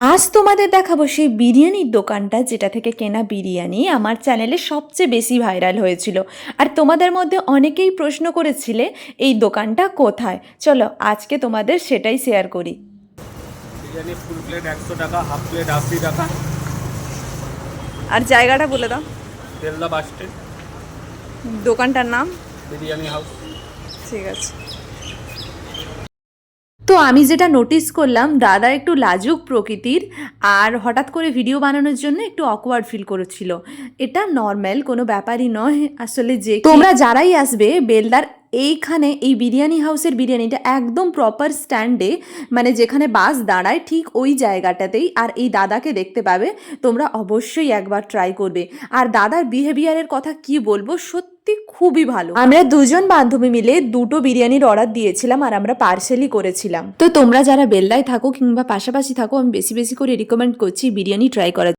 আজ তোমাদের দেখাবো সেই বিরিয়ানির দোকানটা যেটা থেকে কেনা বিরিয়ানি আমার চ্যানেলে সবচেয়ে বেশি ভাইরাল হয়েছিল। আর তোমাদের মধ্যে অনেকেই প্রশ্ন করেছিলে এই দোকানটা কোথায়। চলো আজকে তোমাদের সেটাই শেয়ার করি। বিরিয়ানি ফুল প্লেট 100 টাকা, হাফ প্লেট 80 টাকা। আর জায়গাটা বলে দাও। বেলদা বাস স্ট্যান্ড, দোকানটার নাম? বিরিয়ানি হাউস। ঠিক আছে। তো আমি যেটা নোটিস করলাম, দাদা একটু লাজুক প্রকৃতির আর হঠাৎ করে ভিডিও বানানোর জন্য একটু অকওয়ার্ড ফিল করেছিল। এটা নর্মাল কোনো ব্যাপারই নয় আসলে। যে তোমরা যারাই আসবে বেলদার এইখানে এই বিরিয়ানি হাউসের বিরিয়ানিটা একদম প্রপার স্ট্যান্ডে, মানে যেখানে বাস দাঁড়ায় ঠিক ওই জায়গাটাতেই আর এই দাদাকে দেখতে পাবে। তোমরা অবশ্যই একবার ট্রাই করবে। আর দাদার বিহেভিয়ারের কথা কি বলবো, সত্যি খুবই ভালো। আমরা দুজন বান্ধবী মিলে দুটো বিরিয়ানির অর্ডার দিয়েছিলাম আর আমরা পার্সেলই করেছিলাম। তো তোমরা যারা বেলদায় থাকো কিংবা পাশাপাশি থাকো, আমি বেশি বেশি করে রিকমেন্ড করছি বিরিয়ানি ট্রাই করার।